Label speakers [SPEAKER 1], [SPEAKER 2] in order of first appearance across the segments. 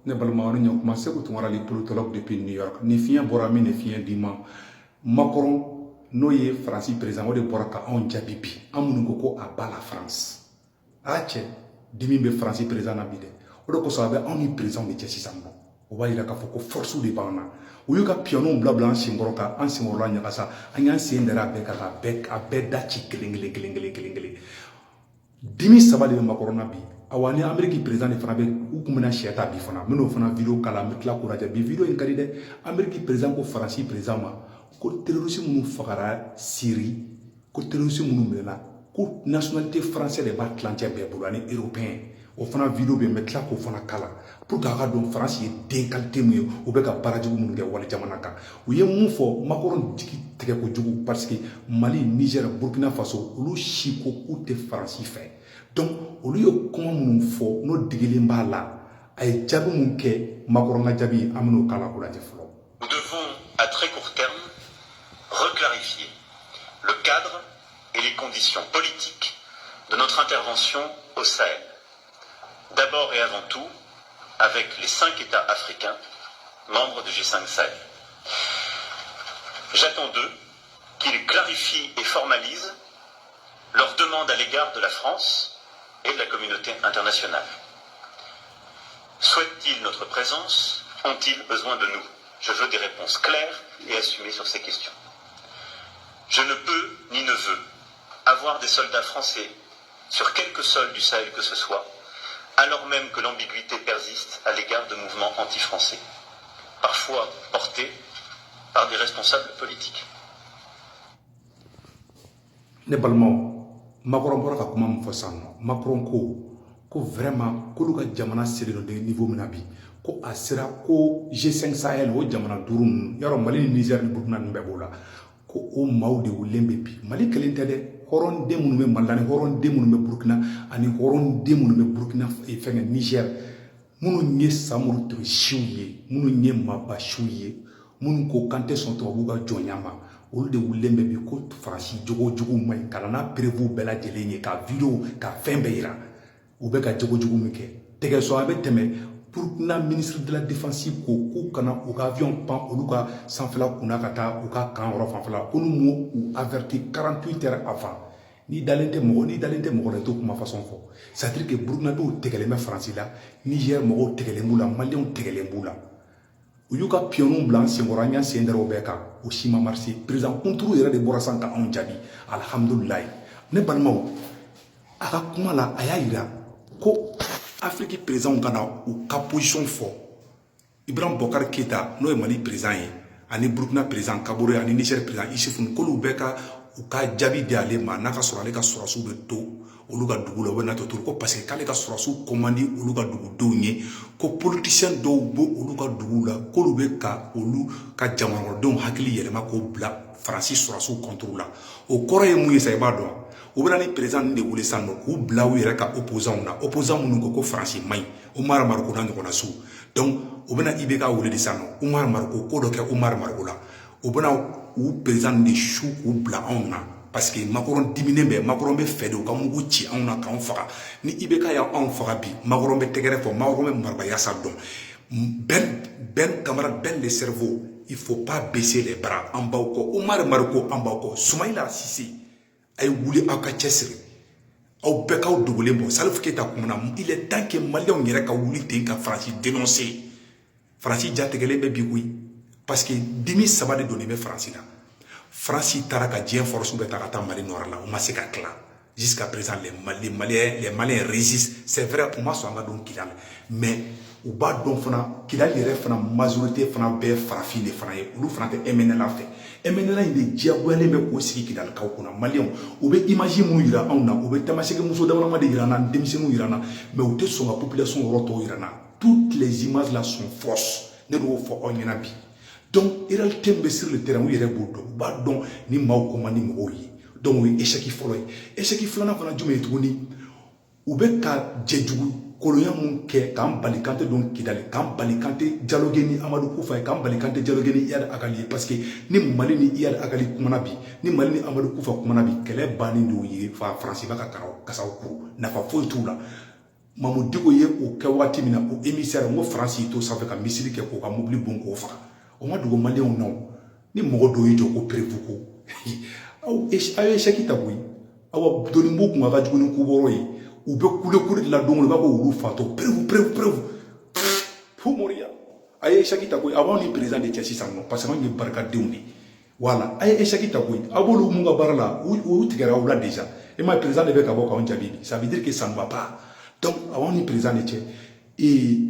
[SPEAKER 1] ne balmaani ñoo commencé ko tumara les politologues depuis New York ni fiya bora mi ne fiya dima Macron no ye France président o de bora ka on jabibi amunu ko a ba la France a che dimi be France président na bide o de ko so abe on président de Chelsea sambo o ba ila ka fo ko force de bana o yo ka piano blabla en singoro ka en singoro la nya sa anya sendera be ka a be da chi kelengele dimi sabali be Macron na bi awani Amérique président de Fanabe ou kumena chiata bi fana meno fana vidéo kala metla courage bi vidéo en kalide Amérique président ko France président ma ko terrorisme munu fagara Syrie ko terrorisme munu mena ko nationalité française de Atlantique be bolani européen o fana vidéo be metla ko fana kala pour ka don France ye den qualité mu o be ka baraji munu ge wala jamana ka o ye mu fo Macron diki tege ko jugu parce que Mali Niger Burkina Faso olu chiko ou te France fait donc au lieu comment nous faut nos digili mbala ay jabu munke Macron nga jabi amno kala ko la jeflo.
[SPEAKER 2] Nous devons à très court terme reclarifier le cadre et les conditions politiques de notre intervention au Sahel. D'abord et avant tout avec les 5 États africains membres de G5 Sahel. J'attends d'eux qu'ils clarifient et formalisent leurs demandes à l'égard de la France et de la communauté internationale. Souhaitent-ils notre présence? Ont-ils besoin de nous? Je veux des réponses claires et assumées sur ces questions. Je ne peux ni ne veux avoir des soldats français sur quelque sol du Sahel que ce soit, alors même que l'ambiguïté persiste à l'égard de mouvements anti-français, parfois portés par des responsables politiques.
[SPEAKER 1] Macron bora ka kuma mun fɔ san Macron ko vraiment ko ka jamana sere no de niveau minabi ko a sera ko G5 Sahel o jamana durun yaro Mali ni Niger ni Burkina ni bebola ko o maw de wulembe bi Mali kelente de horon de munu me Mali horon de munu me Burkina ani horon de munu me Burkina e fenga Niger munu nye samuru to shiuye munu nye maba shiuye munu ko kante son to buga jonyama olu de wulembe bi ko farasi jogo mai kana na prévu bela jelenye ka vidéo ka fembe ira u be ka jogo mi ke tege so abe teme pour na ministre de la défense ko kana u ka avion pan olu ka sanfela kuna ka ta u ka kan ro fanfela olu mo u averti 48 heures avant ni dalente mo le to kuma façon fo c'est à dire que Burkina do tegele me France la Niger mo tegele mula Malien tegele mula uyuka pionu blanc singoranya sendero beka o shima marché président contrôle yere de borasan ka on jabi alhamdulillah ne banmaw aka kuma la ayira ko Afrique président kana o ka position fort Ibrahim Bokar Keita no e Mali président yi ani Burkina président Kabore ani Niger président Issoufou ko lu beka o ka jabi de ale ma naka soro ale ka surasu be to olu ka dugu la wena to ko parce que kale ka surasu commandi olu ka dugu do nye ko politicien do bo olu ka dugu la ko lu be ka olu ka jamana don hakili yelema ko bla Francis surasu contrôle la o koro ye mu yesa ba do o bena ni président de wule sanno ko bla wi reka opposant na opposant mun ko Francis may Omar Marko na ngona su donc o bena ibeka wule di sanno Omar Marko ko do ke Omar Marko la o bena ou président de chou ou bla on na parce que Macron diminué Macron be fait de ka mugu ci on na kan faga ni ibeka ya on faga bi Macron be tegere fo Macron be marba ya sa don ben camarade ben le cerveau il faut pas baisser les bras en bas ko Omar Marko en bas ko Soumaïla Cissé ay wuli aka chesri au beka au double bon Salif Keita kumna il est temps que Malien yere ka wuli ten ka France dénoncer France ja tegele be bi oui parce que demi sabade donné be France là France taraka dien force be tarata Mali noir là on m'a se ka clan jusqu'à présent les Maliens résistent c'est vrai pour moi so anga don kilal mais ou ba don fana kilal yere fana majorité fana be farafine fana ye olu fana te MNLA fait MNLA il diaboyale be ko siki kilal kaw kuna Malien ou be imagine mu yira on ou be tamaseke muso dama de irana demisenu irana mais ou te son la population roto irana toutes les images là sont fausses ne do fo onyana bi donc il a tembe sur le terrain où il est beau ba donc ni maw ko mani mo yi donc oui échec flana fana jume tuni ou be ka jejugu kolonya mun ke kam balikante donc kidale kam balikante dialogue ni Amadou Koufa kam balikante dialogue ni Iyad Akali parce que ni Mali ni Iyad Akali kumana bi ni Mali ni Amadou Koufa kumana bi kele bani do yi fa France ba ka karaw kasaw ko na fa fo tout là Mamadou Diko ye o kɛ waati min na o émissaire ngo France to sanfɛ ka misiri kɛ ko ka mobili bon ko faga o ma dogo malien non ni mɔgɔ dɔ y'i jɔ ko prévu ko aw ye échec ta koyi aw doni bo kun ka jugu ni ku bɔrɔ ye u bɛ kule de la don ba ko olu fato prévu pour mourir a ye échec ta koyi aw ni président de cɛ sisan non parce que an ye barikadenw de voilà a ye échec ta koyi aw b'olu mun ka baara la u tigɛra aw la déjà et ma président de bɛ ka bɔ k'anw jaabi ça veut dire que ça ne va pas. Donc, avant le président de Tchè, et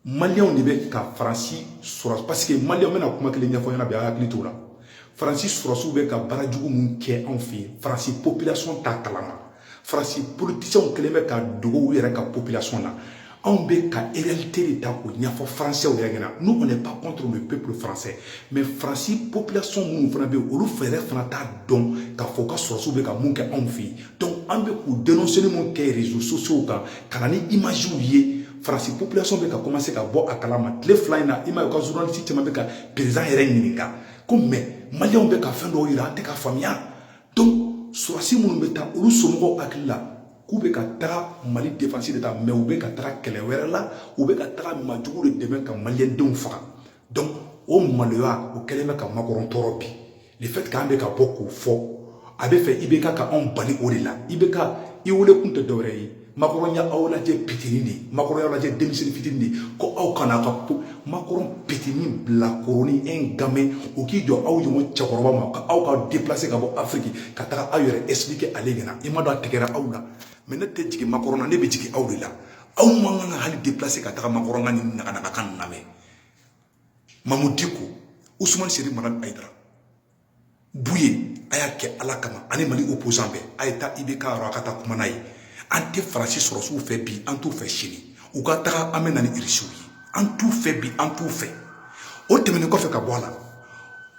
[SPEAKER 1] Maliens ne veut qu'à Francis Soros, parce que Maliens, on a commencé à faire un peu de temps. Francis Soros veut qu'à Baradjou Mounké en fait, Francis population ta kalama, Francis politiciens qui veut qu'à Dogo ou qu'à population là, on veut qu'à réalité de temps où il y a français ou rien. Nous on n'est pas contre le peuple français, mais Francis population nous on veut ou faire fanata donc qu'à Foka Soros veut qu'à Mounké en fait. Donc on veut pour dénoncer les mots qui réseaux sociaux quand on est imagé France population veut commencer à boire à Kalama les flyna image quand journaliste m'a ka président Erenga comme mais Malien veut qu'à fin de ira te ka famille donc soit si mon beta ou somo akila ku be ka tra Mali défense de ta mais ou be ka tra kele wera la ou be ka tra majugu de demain ka Malien don fa donc au Maloa au kelema ka makoron torobi le fait qu'an be ka beaucoup fort abe fait ibeka ka on bali orila ibeka iwole kunte dorei makoronya awla je pitini makoronya awla je demission fitini ko aw kana ka makoron pitini bla koroni en game o ki jo aw yomo chakoroba ma ka aw ka déplacer ka bo Afrique ka ta ayure expliquer alengena imado atekera awla mena te jigi makorona ne be jigi awrila aw mangana hali déplacer ka ta makorona ni na kan na me Mamadou Diko Ousmane Seri Manan Aïdara Bouye aya ke ala kama ani Mali opposant be ayta ibeka rakata kumana yi ante Francis Soros ou fait bi en tout fait chini ou ka ta amena ni irisiwi en tout fait bi en tout fait o temene ko fe ka bola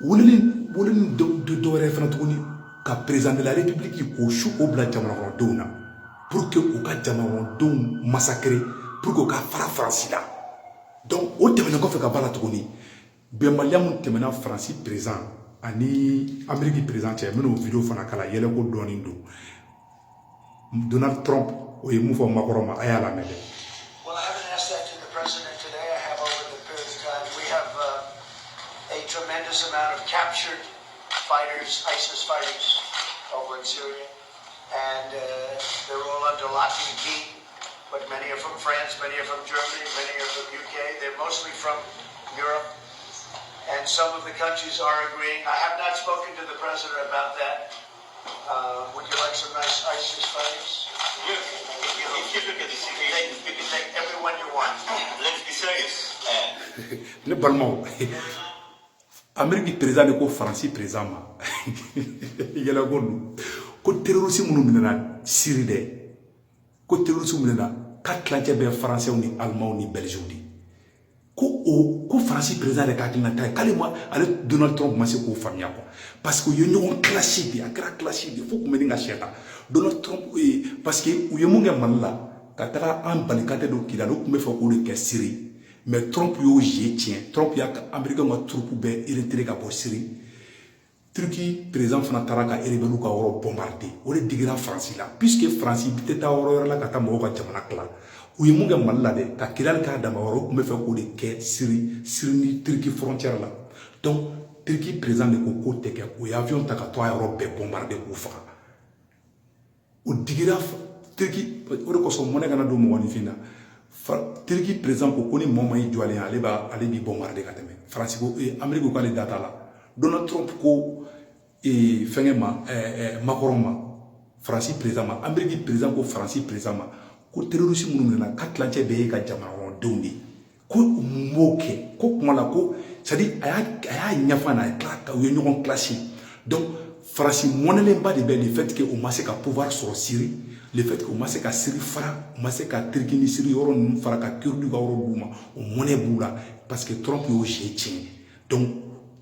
[SPEAKER 1] wolin de dore frantouni ka président de la République ko chou au bla jamana dona pour que o ka jamana don massacrer pour que ka fara France là donc o temene ko fe ka bala toni be maliam temena Francis président ani Amérique présidente meno vidéo fana kala yele ko doni do Donald Trump o yemu fo makoroma ayala mede.
[SPEAKER 3] Well, I haven't asked that to the president today. I have over the period of time. We have a tremendous amount of captured fighters, ISIS fighters over in Syria, and they're all under lock and key. But many are from France, many are from Germany, many are from UK. They're mostly from Europe. And some of the countries are agreeing. I have not spoken to the president about that. Would you like some nice ISIS fighters?
[SPEAKER 2] If you look at the situation,
[SPEAKER 3] You can take everyone you want.
[SPEAKER 2] let's be serious.
[SPEAKER 1] Le balmao Amérique président ko France président ma yela gonu ko terrorisme munu minana Syrie de ko terrorisme minana katlanche be français ni allemand ni belge ni ko France président de katlanta kalima ale Donald Trump ma se ko famia ko parce que yo ñoo classique di akra classique faut ko meninga cheta Donald Trump parce que u yemunga malla katara an balikate do kilalo ko me fa ko le Syrie mais Trump yo tient Trump ya Amérique ma troupe be retiré ka bo Syrie Turquie président fana taraka rebelu ka woro bombarder o le digira France là puisque France biteta woro la kata mo ka jamana kala u yemunga malla de ka kilal ka dama woro ko me fa ko le Syrie ni Turquie frontière là donc Turquie président de ko teke o avion ta ka to Europe be bombarder ko fa o digira Turquie o ko so mo ne kana do mo woni fina Turquie président ko koni moma yi jwale ale bi bombarder ka teme France ko Amérique ko ale data la Donald Trump ko fengema Macron ma France président ma Amérique président ko France président ma ko terrorisme mun na katlanche be ka jamana dondi ko moke ko kuma la ko c'est-à-dire aya nyafana ka yo ñon classique donc France monele ba de be le fait que au masse ka pouvoir sur Syrie le fait que ma se ka Syrie fara ma se ka Turquie ni Syrie yoro nu fara ka Kurdu ka yoro buma o monnaie bula parce que Trump yo tient donc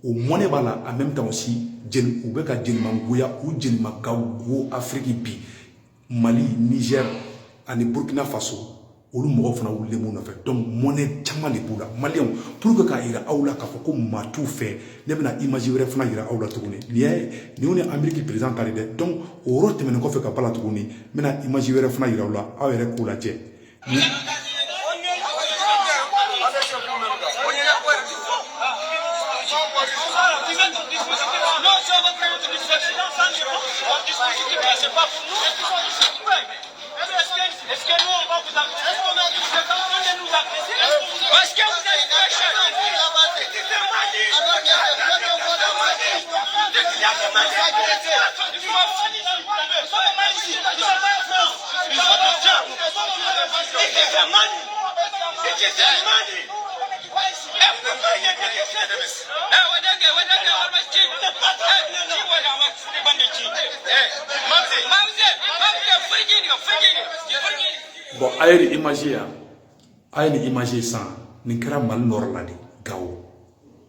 [SPEAKER 1] au monnaie bala en même temps aussi djel ou be ka djel mangoya ou djel magawo Afrique bi Mali Niger ani Burkina Faso olu mo fana wulle mo na fait donc monnaie chama le bula malien pour que ka ira awla ka ko ma tout fait ne bena image were fana ira awla tuguni ni on est Amérique président tari de donc o rote men ko fe ka pala tuguni mena image were fana ira awla awere ko la je
[SPEAKER 4] Est-ce que nous on va vous agresser? Est-ce qu'on a dit que nous agresser? Parce que vous êtes très cher.
[SPEAKER 1] Bon, aïe imagine, aïe imagine ça, ni kera mal nord là de Gao,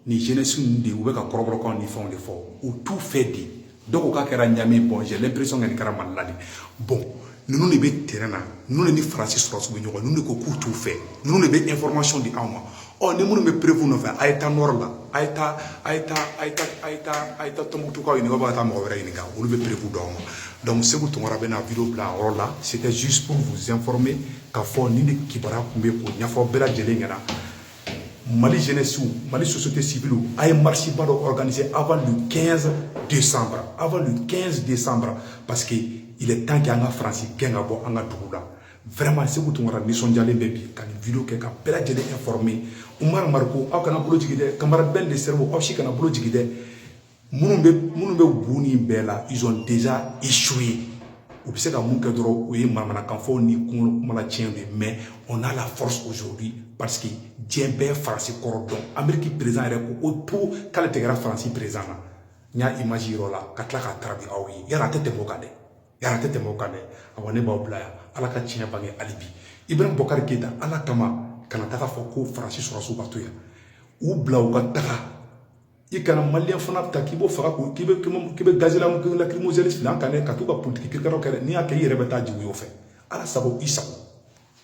[SPEAKER 1] ni jeunesse ni ou beka korobro quand ni font l'effort, ou tout fait dit, donc au cas kera nyami bon, j'ai l'impression que ni kera mal là de, bon, nous ne be terrain, nous ne Francis Ross nous ne ko tout fait, nous ne be information di ama, oh ne nous ne prévu no faire, aïta nord là, aïta tombutu ka ni ba ta mo wera ni Gao, nous be prévu d'homme. Donc, ce que vous avez vidéo là, c'était juste pour vous informer qu'à fond, ni de Kibara Koumé pour Niafo Bela Djelengana, Mali Jeunesse ou Mali Société Civile a un marché organisé avant le 15 décembre. Avant le 15 décembre, parce qu'il est temps qu'il y ait un Français qui ait un Doula. Vraiment, c'est que vous avez mis son dialogue baby, quand une vidéo qui a Bela Djelé informé, Oumar Marco, a un boulot de camarade Ben de cerveau, aussi qu'un boulot de ils ont déjà échoué. Mais on a la force aujourd'hui parce que Djembe Français Corodon, Amérique présent pour qu'elle Français présent. Nya imagine là, katla katrabi awi, yara tete mokade, awane baoblaya, ala ka tien bange alibi. Ibrahim Bokar Keita, ala kama, kanataka foko Français sur la soubatoya, ou blau kataka. I kana malien fana ta kibo fara ko kibe gazela mo la lacrymogène filan kané ka to ka politique kirkaro kere ni akay rebe ta jiwu yo fe ala sabo isako